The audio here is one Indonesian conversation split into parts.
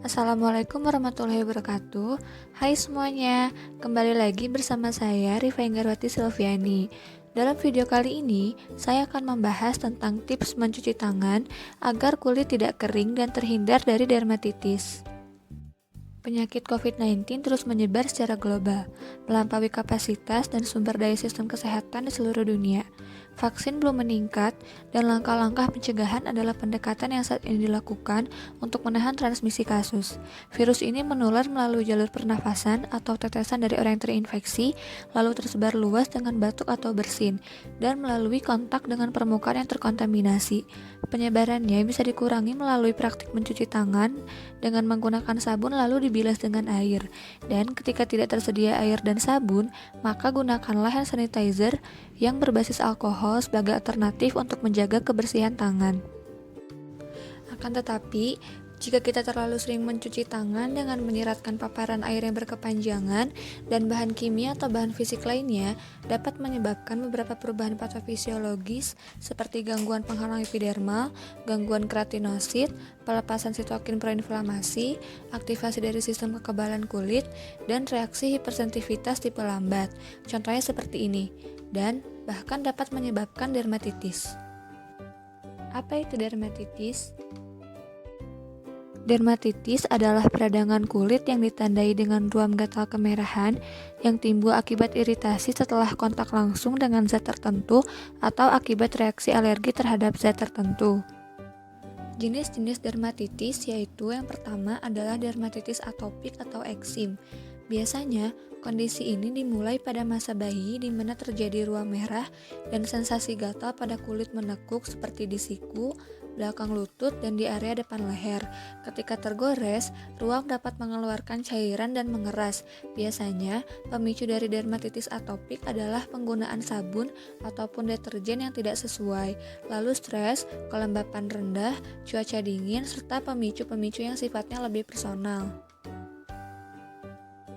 Assalamualaikum warahmatullahi wabarakatuh. Hai semuanya, kembali lagi bersama saya Rifa Inggarwati Silviani. Dalam video kali ini, saya akan membahas tentang tips mencuci tangan agar kulit tidak kering dan terhindar dari dermatitis. Penyakit COVID-19 terus menyebar secara global, melampaui kapasitas dan sumber daya sistem kesehatan di seluruh dunia. Vaksin belum meningkat, dan langkah-langkah pencegahan adalah pendekatan yang saat ini dilakukan untuk menahan transmisi kasus. Virus ini menular melalui jalur pernafasan atau tetesan dari orang yang terinfeksi, lalu tersebar luas dengan batuk atau bersin, dan melalui kontak dengan permukaan yang terkontaminasi. Penyebarannya bisa dikurangi melalui praktik mencuci tangan dengan menggunakan sabun lalu dibilas dengan air. Dan ketika tidak tersedia air dan sabun, maka gunakanlah hand sanitizer yang berbasis alkohol sebagai alternatif untuk menjaga kebersihan tangan. Akan tetapi, jika kita terlalu sering mencuci tangan dengan menyiratkan paparan air yang berkepanjangan dan bahan kimia atau bahan fisik lainnya, dapat menyebabkan beberapa perubahan patofisiologis seperti gangguan penghalang epidermal, gangguan keratinosit, pelepasan sitokin proinflamasi, aktivasi dari sistem kekebalan kulit, dan reaksi hipersensitivitas tipe lambat. Contohnya seperti ini, dan bahkan dapat menyebabkan dermatitis. Apa itu dermatitis? Dermatitis adalah peradangan kulit yang ditandai dengan ruam gatal kemerahan yang timbul akibat iritasi setelah kontak langsung dengan zat tertentu atau akibat reaksi alergi terhadap zat tertentu. Jenis-jenis dermatitis yaitu yang pertama adalah dermatitis atopik atau eksim. Biasanya, kondisi ini dimulai pada masa bayi di mana terjadi ruam merah dan sensasi gatal pada kulit menekuk seperti di siku, belakang lutut, dan di area depan leher. Ketika tergores, ruam dapat mengeluarkan cairan dan mengeras. Biasanya, pemicu dari dermatitis atopik adalah penggunaan sabun ataupun deterjen yang tidak sesuai, lalu stres, kelembapan rendah, cuaca dingin, serta pemicu-pemicu yang sifatnya lebih personal.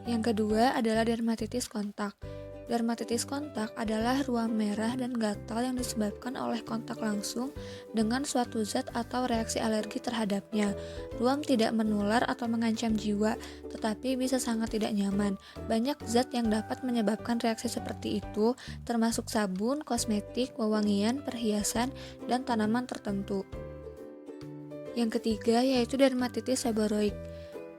Yang kedua adalah dermatitis kontak. Dermatitis kontak adalah ruam merah dan gatal yang disebabkan oleh kontak langsung dengan suatu zat atau reaksi alergi terhadapnya. Ruam tidak menular atau mengancam jiwa, tetapi bisa sangat tidak nyaman. Banyak zat yang dapat menyebabkan reaksi seperti itu, termasuk sabun, kosmetik, wewangian, perhiasan, dan tanaman tertentu. Yang ketiga yaitu dermatitis seboroik.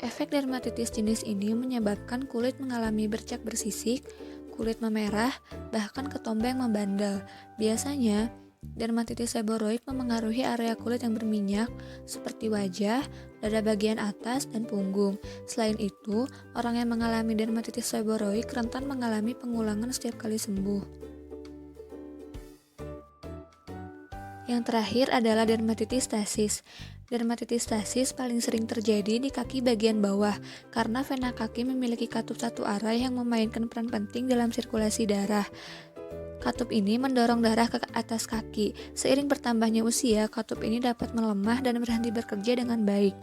Efek dermatitis jenis ini menyebabkan kulit mengalami bercak bersisik, kulit memerah, bahkan ketombeng membandel. Biasanya, dermatitis seboroik memengaruhi area kulit yang berminyak seperti wajah, dada bagian atas, dan punggung. Selain itu, orang yang mengalami dermatitis seboroik rentan mengalami pengulangan setiap kali sembuh. Yang terakhir adalah dermatitis stasis. Dermatitis stasis paling sering terjadi di kaki bagian bawah karena vena kaki memiliki katup satu arah yang memainkan peran penting dalam sirkulasi darah. Katup ini mendorong darah ke atas kaki. Seiring bertambahnya usia, katup ini dapat melemah dan berhenti bekerja dengan baik.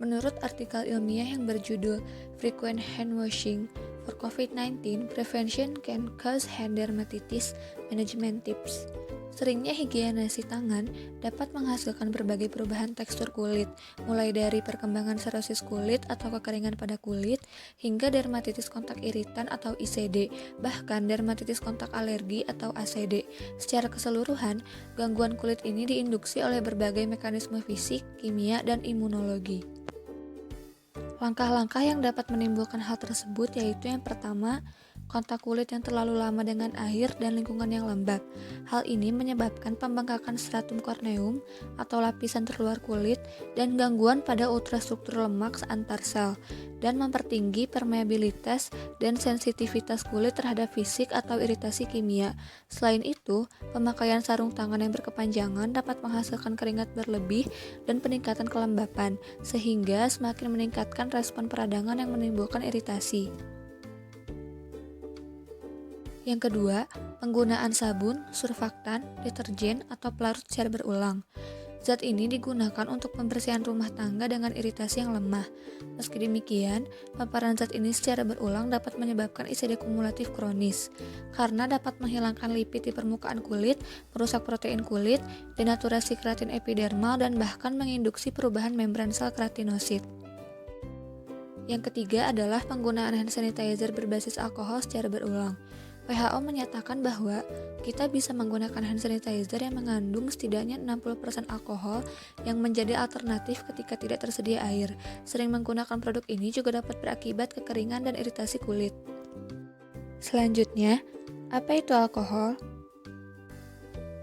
Menurut artikel ilmiah yang berjudul Frequent Hand Washing for COVID-19 Prevention Can Cause Hand Dermatitis Management Tips. Seringnya higienasi tangan dapat menghasilkan berbagai perubahan tekstur kulit, mulai dari perkembangan serosis kulit atau kekeringan pada kulit, hingga dermatitis kontak iritan atau ICD, bahkan dermatitis kontak alergi atau ACD. Secara keseluruhan, gangguan kulit ini diinduksi oleh berbagai mekanisme fisik, kimia, dan imunologi. Langkah-langkah yang dapat menimbulkan hal tersebut yaitu yang pertama, kontak kulit yang terlalu lama dengan air dan lingkungan yang lembab. Hal ini menyebabkan pembengkakan stratum corneum atau lapisan terluar kulit dan gangguan pada ultrastruktur lemak antar sel, dan mempertinggi permeabilitas dan sensitivitas kulit terhadap fisik atau iritasi kimia. Selain itu, pemakaian sarung tangan yang berkepanjangan dapat menghasilkan keringat berlebih dan peningkatan kelembapan, sehingga semakin meningkatkan respon peradangan yang menimbulkan iritasi. Yang kedua, penggunaan sabun, surfaktan, deterjen, atau pelarut secara berulang. Zat ini digunakan untuk pembersihan rumah tangga dengan iritasi yang lemah. Meski demikian, paparan zat ini secara berulang dapat menyebabkan ICD kumulatif kronis, karena dapat menghilangkan lipid di permukaan kulit, merusak protein kulit, denaturasi keratin epidermal, dan bahkan menginduksi perubahan membran sel keratinosit. Yang ketiga adalah penggunaan hand sanitizer berbasis alkohol secara berulang. WHO menyatakan bahwa kita bisa menggunakan hand sanitizer yang mengandung setidaknya 60% alkohol yang menjadi alternatif ketika tidak tersedia air. Sering menggunakan produk ini juga dapat berakibat kekeringan dan iritasi kulit. Selanjutnya, apa itu alkohol?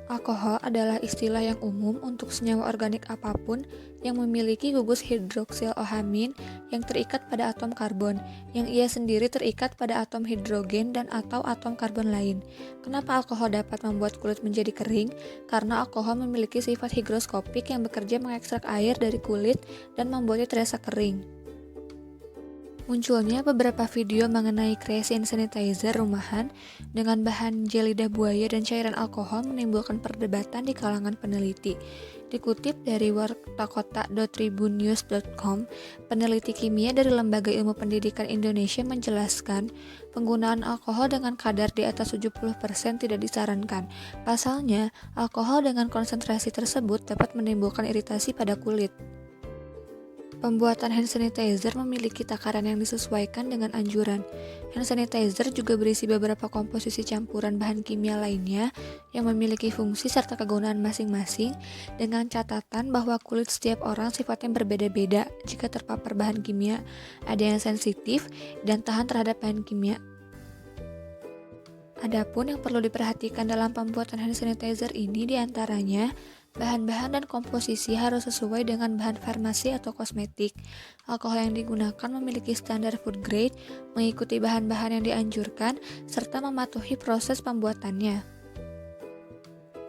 Alkohol adalah istilah yang umum untuk senyawa organik apapun yang memiliki gugus hidroksiloamin yang terikat pada atom karbon, yang ia sendiri terikat pada atom hidrogen dan atau atom karbon lain. Kenapa alkohol dapat membuat kulit menjadi kering? Karena alkohol memiliki sifat higroskopik yang bekerja mengekstrak air dari kulit dan membuatnya terasa kering. Munculnya beberapa video mengenai kreasi hand sanitizer rumahan dengan bahan gel lidah buaya dan cairan alkohol menimbulkan perdebatan di kalangan peneliti. Dikutip dari wartakota.tribunnews.com, peneliti kimia dari Lembaga Ilmu Pendidikan Indonesia menjelaskan penggunaan alkohol dengan kadar di atas 70% tidak disarankan. Pasalnya, alkohol dengan konsentrasi tersebut dapat menimbulkan iritasi pada kulit. Pembuatan hand sanitizer memiliki takaran yang disesuaikan dengan anjuran. Hand sanitizer juga berisi beberapa komposisi campuran bahan kimia lainnya yang memiliki fungsi serta kegunaan masing-masing, dengan catatan bahwa kulit setiap orang sifatnya berbeda-beda jika terpapar bahan kimia. Ada yang sensitif dan tahan terhadap bahan kimia. Adapun yang perlu diperhatikan dalam pembuatan hand sanitizer ini diantaranya bahan-bahan dan komposisi harus sesuai dengan bahan farmasi atau kosmetik. Alkohol yang digunakan memiliki standar food grade, mengikuti bahan-bahan yang dianjurkan, serta mematuhi proses pembuatannya.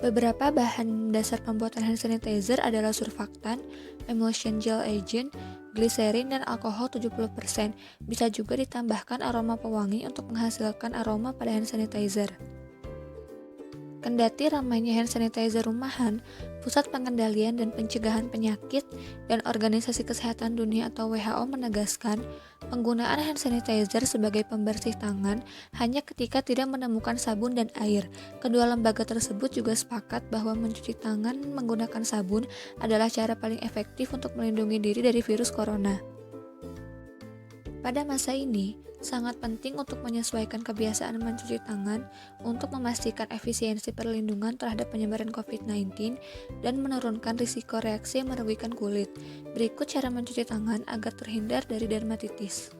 Beberapa bahan dasar pembuatan hand sanitizer adalah surfaktan, emulsion gel agent, gliserin, dan alkohol 70%. Bisa juga ditambahkan aroma pewangi untuk menghasilkan aroma pada hand sanitizer. Kendati ramainya hand sanitizer rumahan, Pusat Pengendalian dan Pencegahan Penyakit dan Organisasi Kesehatan Dunia atau WHO menegaskan penggunaan hand sanitizer sebagai pembersih tangan hanya ketika tidak menemukan sabun dan air. Kedua lembaga tersebut juga sepakat bahwa mencuci tangan menggunakan sabun adalah cara paling efektif untuk melindungi diri dari virus corona. Pada masa ini, sangat penting untuk menyesuaikan kebiasaan mencuci tangan untuk memastikan efisiensi perlindungan terhadap penyebaran COVID-19 dan menurunkan risiko reaksi yang merugikan kulit. Berikut cara mencuci tangan agar terhindar dari dermatitis.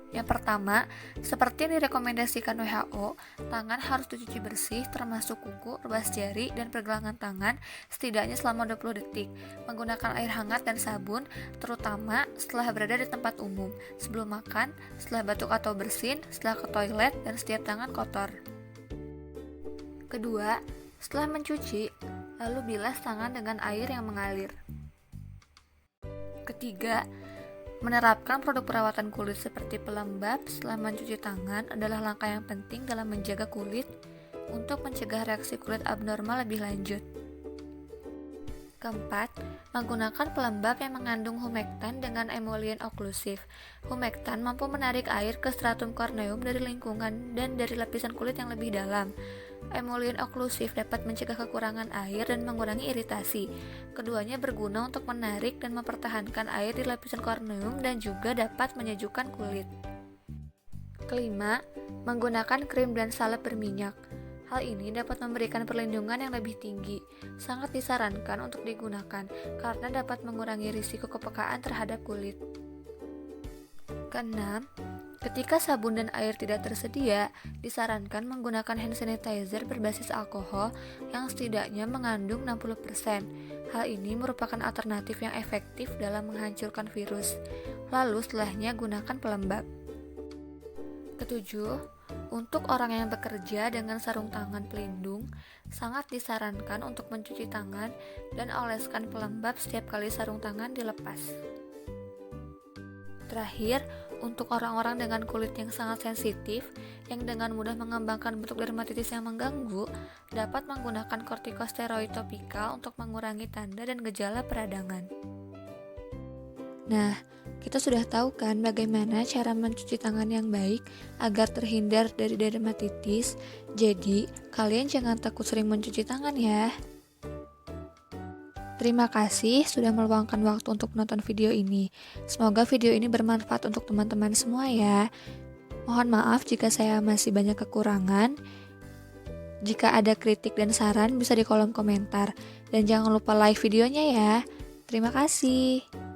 Yang pertama, seperti yang direkomendasikan WHO, tangan harus dicuci bersih termasuk kuku, rebas jari, dan pergelangan tangan setidaknya selama 20 detik, menggunakan air hangat dan sabun, terutama setelah berada di tempat umum, sebelum makan, setelah batuk atau bersin, setelah ke toilet, dan setiap tangan kotor. Kedua, setelah mencuci, lalu bilas tangan dengan air yang mengalir. Ketiga, menerapkan produk perawatan kulit seperti pelembab setelah mencuci tangan adalah langkah yang penting dalam menjaga kulit untuk mencegah reaksi kulit abnormal lebih lanjut. Keempat, menggunakan pelembab yang mengandung humektan dengan emollient oklusif. Humektan mampu menarik air ke stratum corneum dari lingkungan dan dari lapisan kulit yang lebih dalam. Emollient oklusif dapat mencegah kekurangan air dan mengurangi iritasi. Keduanya berguna untuk menarik dan mempertahankan air di lapisan korneum dan juga dapat menyejukkan kulit. Kelima, menggunakan krim dan salep berminyak. Hal ini dapat memberikan perlindungan yang lebih tinggi. Sangat disarankan untuk digunakan karena dapat mengurangi risiko kepekaan terhadap kulit. Keenam, ketika sabun dan air tidak tersedia, disarankan menggunakan hand sanitizer berbasis alkohol yang setidaknya mengandung 60%. Hal ini merupakan alternatif yang efektif dalam menghancurkan virus. Lalu setelahnya gunakan pelembab. Ketujuh, untuk orang yang bekerja dengan sarung tangan pelindung, sangat disarankan untuk mencuci tangan dan oleskan pelembab setiap kali sarung tangan dilepas. Terakhir, Untuk orang-orang dengan kulit yang sangat sensitif, yang dengan mudah mengembangkan bentuk dermatitis yang mengganggu, dapat menggunakan kortikosteroid topikal untuk mengurangi tanda dan gejala peradangan. Nah, kita sudah tahu kan bagaimana cara mencuci tangan yang baik agar terhindar dari dermatitis. Jadi, kalian jangan takut sering mencuci tangan ya. Terima kasih sudah meluangkan waktu untuk menonton video ini. Semoga video ini bermanfaat untuk teman-teman semua ya. Mohon maaf jika saya masih banyak kekurangan. Jika ada kritik dan saran bisa di kolom komentar. Dan jangan lupa like videonya ya. Terima kasih.